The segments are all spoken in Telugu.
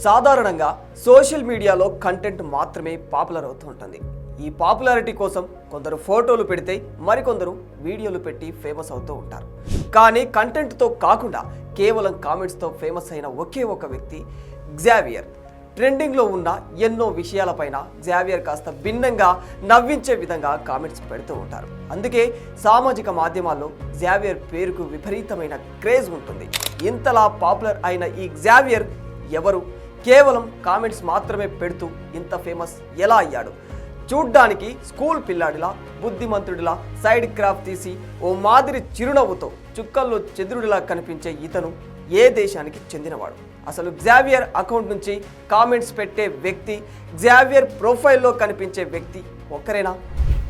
సాధారణంగా సోషల్ మీడియాలో కంటెంట్ మాత్రమే పాపులర్ అవుతూ ఉంటుంది. ఈ పాపులారిటీ కోసం కొందరు ఫోటోలు పెడితే మరికొందరు వీడియోలు పెట్టి ఫేమస్ అవుతూ ఉంటారు. కానీ కంటెంట్తో కాకుండా కేవలం కామెంట్స్తో ఫేమస్ అయిన ఒకే ఒక వ్యక్తి గ్జావియర్. ట్రెండింగ్లో ఉన్న ఎన్నో విషయాలపైన గ్జావియర్ కాస్త భిన్నంగా నవ్వించే విధంగా కామెంట్స్ పెడుతూ ఉంటారు. అందుకే సామాజిక మాధ్యమాల్లో గ్జావియర్ పేరుకు విపరీతమైన క్రేజ్ ఉంటుంది. ఇంతలా పాపులర్ అయిన ఈ గ్జావియర్ ఎవరు? కేవలం కామెంట్స్ మాత్రమే పెడుతూ ఇంత ఫేమస్ ఎలా అయ్యాడు? చూడ్డానికి స్కూల్ పిల్లాడిలా, బుద్ధిమంతుడిలా సైడ్ క్రాఫ్ తీసి ఓ మాదిరి చిరునవ్వుతో చుక్కల్లో చంద్రుడిలా కనిపించే ఇతను ఏ దేశానికి చెందినవాడు? అసలు గ్జావియర్ అకౌంట్ నుంచి కామెంట్స్ పెట్టే వ్యక్తి, గ్జావియర్ ప్రొఫైల్లో కనిపించే వ్యక్తి ఒక్కరేనా?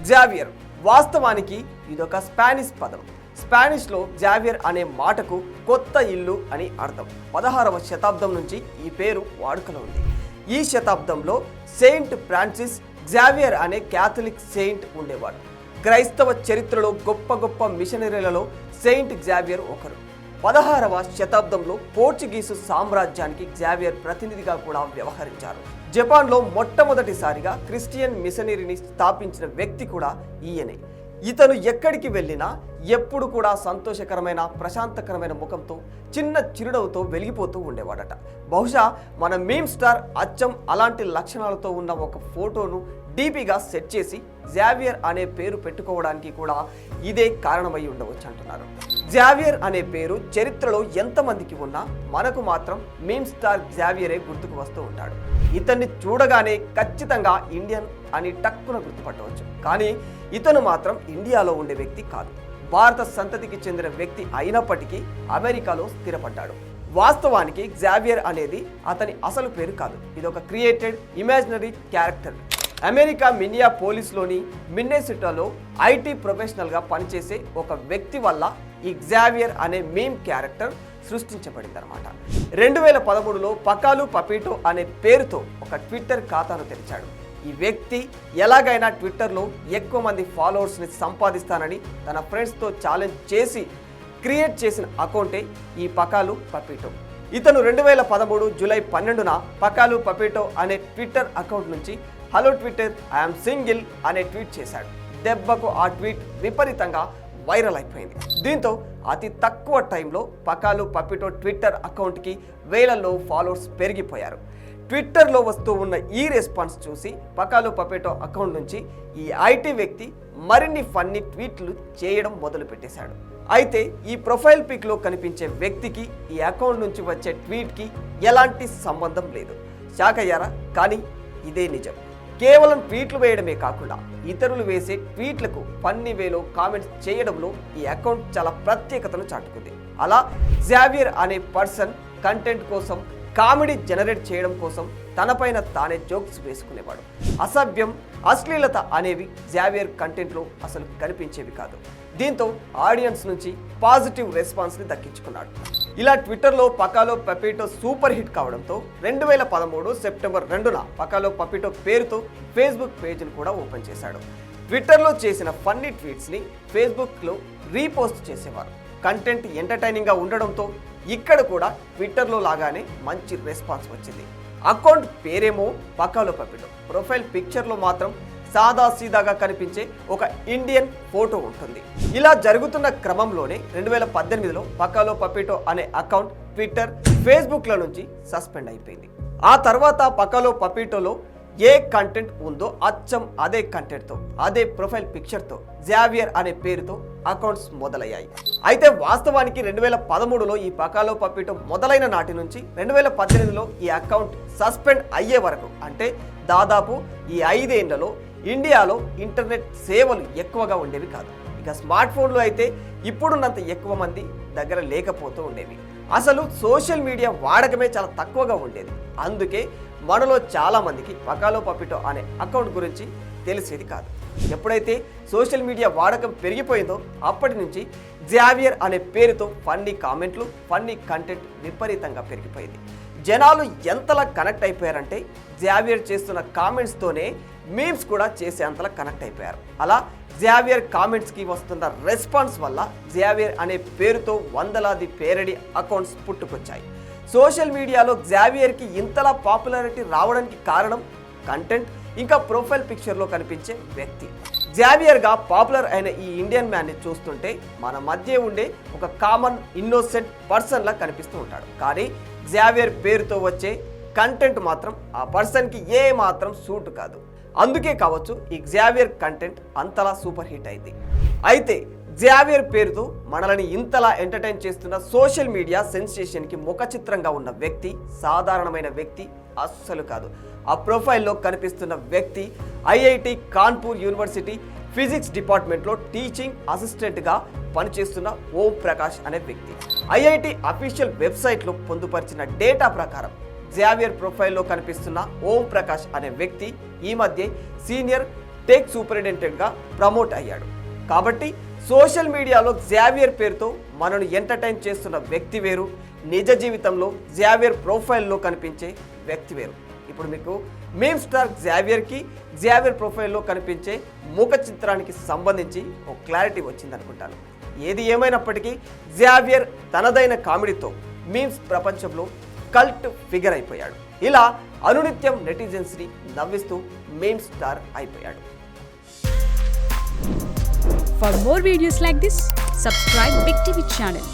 గ్జావియర్ వాస్తవానికి ఇదొక స్పానిష్ పదం. స్పానిష్లో గ్జావియర్ అనే మాటకు కొత్త ఇల్లు అని అర్థం. 16వ శతాబ్దం నుంచి ఈ పేరు వాడుకలో ఉంది. ఈ శతాబ్దంలో సెయింట్ ఫ్రాన్సిస్ గ్జావియర్ అనే క్యాథలిక్ సెయింట్ ఉండేవాడు. క్రైస్తవ చరిత్రలో గొప్ప గొప్ప మిషనరీలలో సెయింట్ గ్జావియర్ ఒకరు. 16వ శతాబ్దంలో పోర్చుగీసు సామ్రాజ్యానికి గ్జావియర్ ప్రతినిధిగా కూడా వ్యవహరించారు. జపాన్లో మొట్టమొదటిసారిగా క్రిస్టియన్ మిషనరీని స్థాపించిన వ్యక్తి కూడా ఈయనే. ఇతను ఎక్కడికి వెళ్ళినా ఎప్పుడు కూడా సంతోషకరమైన, ప్రశాంతకరమైన ముఖంతో, చిన్న చిరునవ్వుతో వెలిగిపోతూ ఉండేవాడట. బహుశా మన మీమ్ స్టార్ అచ్చం అలాంటి లక్షణాలతో ఉన్న ఒక ఫోటోను డీపీగా సెట్ చేసి గ్జావియర్ అనే పేరు పెట్టుకోవడానికి కూడా ఇదే కారణమై ఉండవచ్చు అంటున్నారు. గ్జావియర్ అనే పేరు చరిత్రలో ఎంతమందికి ఉన్నా మనకు మాత్రం మీమ్ స్టార్ గ్జావియరే గుర్తుకు వస్తూ ఉంటాడు. ఇతన్ని చూడగానే ఖచ్చితంగా ఇండియన్ అని టక్కున గుర్తుపట్టవచ్చు. కానీ ఇతను మాత్రం ఇండియాలో ఉండే వ్యక్తి కాదు. భారత సంతతికి చెందిన వ్యక్తి అయినప్పటికీ అమెరికాలో స్థిరపడ్డాడు. వాస్తవానికి గ్జావియర్ అనేది అతని అసలు పేరు కాదు. ఇదొక క్రియేటెడ్ ఇమాజినరీ క్యారెక్టర్. అమెరికా మిన్నియాపోలిస్లోని మిన్నెసోటాలో ఐటీ ప్రొఫెషనల్గా పనిచేసే ఒక వ్యక్తి వల్ల ఈ గ్జావియర్ అనే మీమ్ క్యారెక్టర్ సృష్టించబడిందన్నమాట. 2013లో పకాలు పపీటో అనే పేరుతో ఒక ట్విట్టర్ ఖాతాను తెరిచాడు. ఈ వ్యక్తి ఎలాగైనా ట్విట్టర్లో ఎక్కువ మంది ఫాలోవర్స్ని సంపాదిస్తానని తన ఫ్రెండ్స్తో ఛాలెంజ్ చేసి క్రియేట్ చేసిన అకౌంటే ఈ పకాలు పపీటో. ఇతను 2013 జూలై 12న పకాలు పపీటో అనే ట్విట్టర్ అకౌంట్ నుంచి హలో ట్విట్టర్, ఐఎమ్ సింగిల్ అనే ట్వీట్ చేశాడు. దెబ్బకు ఆ ట్వీట్ విపరీతంగా వైరల్ అయిపోయింది. దీంతో అతి తక్కువ టైంలో పకాలు పపీటో ట్విట్టర్ అకౌంట్కి వేలల్లో ఫాలోవర్స్ పెరిగిపోయారు. ట్విట్టర్లో వస్తూ ఉన్న ఈ రెస్పాన్స్ చూసి పకాలు పపీటో అకౌంట్ నుంచి ఈ ఐటీ వ్యక్తి మరిన్ని ఫన్నీ ట్వీట్లు చేయడం మొదలుపెట్టేశాడు. అయితే ఈ ప్రొఫైల్ పిక్లో కనిపించే వ్యక్తికి ఈ అకౌంట్ నుంచి వచ్చే ట్వీట్కి ఎలాంటి సంబంధం లేదు. షాక్ అయ్యారా? కానీ ఇదే నిజం. కేవలం ట్వీట్లు వేయడమే కాకుండా ఇతరులు వేసే ట్వీట్లకు ఫన్నీ వేలో కామెంట్స్ చేయడంలో ఈ అకౌంట్ చాలా ప్రత్యేకతను చాటుకుంది. అలా గ్జావియర్ అనే పర్సన్ కంటెంట్ కోసం, కామెడీ జనరేట్ చేయడం కోసం తనపైన తానే జోక్స్ వేసుకునేవాడు. అసభ్యం, అశ్లీలత అనేవి గ్జావియర్ కంటెంట్లో అసలు కనిపించేవి కాదు. దీంతో ఆడియన్స్ నుంచి పాజిటివ్ రెస్పాన్స్ని దక్కించుకున్నాడు. ఇలా ట్విట్టర్లో పకాలో పపీటో సూపర్ హిట్ కావడంతో 2013 సెప్టెంబర్ 2న పకాలో పపీటో పేరుతో ఫేస్బుక్ పేజ్ను కూడా ఓపెన్ చేశాడు. ట్విట్టర్లో చేసిన ఫన్నీ ట్వీట్స్ని ఫేస్బుక్లో రీపోస్ట్ చేసేవారు. కంటెంట్ ఎంటర్టైనింగ్గా ఉండడంతో ఇక్కడ కూడా ట్విట్టర్లో లాగానే మంచి రెస్పాన్స్ వచ్చింది. అకౌంట్ పేరేమో పకాలో పపీటో, ప్రొఫైల్ పిక్చర్లో మాత్రం సాదాసీదాగా కనిపించే ఒక ఇండియన్ ఫోటో ఉంటుంది. ఇలా జరుగుతున్న క్రమంలోనే 2018లో పకాలో పపీటో అనే అకౌంట్ ట్విట్టర్, ఫేస్బుక్ల నుంచి సస్పెండ్ అయిపోయింది. ఆ తర్వాత పకాలో పపీటోలో ఏ కంటెంట్ ఉందో అచ్చం అదే కంటెంట్తో, అదే ప్రొఫైల్ పిక్చర్తో గ్జావియర్ అనే పేరుతో అకౌంట్స్ మొదలయ్యాయి. అయితే వాస్తవానికి 2013లో ఈ పకాలో పపీటో మొదలైన నాటి నుంచి 2018లో ఈ అకౌంట్ సస్పెండ్ అయ్యే వరకు, అంటే దాదాపు ఈ 5 ఏళ్లలో ఇండియాలో ఇంటర్నెట్ సేవలు ఎక్కువగా ఉండేవి కాదు. ఇక స్మార్ట్ ఫోన్లు అయితే ఇప్పుడున్నంత ఎక్కువ మంది దగ్గర లేకపోతూ ఉండేవి. అసలు సోషల్ మీడియా వాడకమే చాలా తక్కువగా ఉండేది. అందుకే మనలో చాలా మందికి పకాలో పపీటో అనే అకౌంట్ గురించి తెలిసేది కాదు. ఎప్పుడైతే సోషల్ మీడియా వాడకం పెరిగిపోయిందో అప్పటి నుంచి గ్జావియర్ అనే పేరుతో ఫన్నీ కామెంట్లు, ఫన్నీ కంటెంట్ విపరీతంగా పెరిగిపోయింది. జనాలు ఎంతలా కనెక్ట్ అయిపోయారంటే గ్జావియర్ చేస్తున్న కామెంట్స్తోనే మీమ్స్ కూడా చేసే అంతలా కనెక్ట్ అయిపోయారు. అలా గ్జావియర్ కామెంట్స్కి వస్తున్న రెస్పాన్స్ వల్ల గ్జావియర్ అనే పేరుతో వందలాది పేరడి అకౌంట్స్ పుట్టుకొచ్చాయి. సోషల్ మీడియాలో జావియర్కి ఇంతలా పాపులారిటీ రావడానికి కారణం కంటెంట్ ఇంకా ప్రొఫైల్ పిక్చర్లో కనిపించే వ్యక్తి. జావియర్గా పాపులర్ అయిన ఈ ఇండియన్ మ్యాన్ని చూస్తుంటే మన మధ్య ఉండే ఒక కామన్ ఇన్నోసెంట్ పర్సన్లా కనిపిస్తూ ఉంటాడు. కానీ జావియర్ పేరుతో వచ్చే కంటెంట్ మాత్రం ఆ పర్సన్కి ఏ మాత్రం సూట్ కాదు. అందుకే కావచ్చు ఈ జావియర్ కంటెంట్ అంతలా సూపర్ హిట్ అయింది. అయితే జావియర్ పేరుతో మనల్ని ఇంతలా ఎంటర్టైన్ చేస్తున్న సోషల్ మీడియా సెన్సేషన్కి ముఖ చిత్రంగా ఉన్న వ్యక్తి సాధారణమైన వ్యక్తి అస్సలు కాదు. ఆ ప్రొఫైల్లో కనిపిస్తున్న వ్యక్తి ఐఐటి కాన్పూర్ యూనివర్సిటీ ఫిజిక్స్ డిపార్ట్మెంట్లో టీచింగ్ అసిస్టెంట్గా పనిచేస్తున్న ఓం ప్రకాష్ అనే వ్యక్తి. ఐఐటి అఫీషియల్ వెబ్సైట్లో పొందుపరిచిన డేటా ప్రకారం జావియర్ ప్రొఫైల్లో కనిపిస్తున్న ఓం ప్రకాష్ అనే వ్యక్తి ఈ మధ్య సీనియర్ టెక్ సూపరింటెండెంట్గా ప్రమోట్ అయ్యాడు. కాబట్టి సోషల్ మీడియాలో జావియర్ పేరుతో మనను ఎంటర్టైన్ చేస్తున్న వ్యక్తి వేరు, నిజ జీవితంలో జావియర్ ప్రొఫైల్లో కనిపించే వ్యక్తి వేరు. ఇప్పుడు మీకు మీమ్ స్టార్ జావియర్కి జావియర్ ప్రొఫైల్లో కనిపించే ముఖ చిత్రానికి సంబంధించి ఒక క్లారిటీ వచ్చింది అనుకుంటాను. ఏది ఏమైనప్పటికీ జావియర్ తనదైన కామెడీతో మీమ్స్ ప్రపంచంలో కల్ట్ ఫిగర్ అయిపోయాడు. ఇలా అనునిత్యం నెటిజన్స్ని నవ్విస్తూ మీమ్ స్టార్ అయిపోయాడు. For more videos like this, subscribe Big TV channel.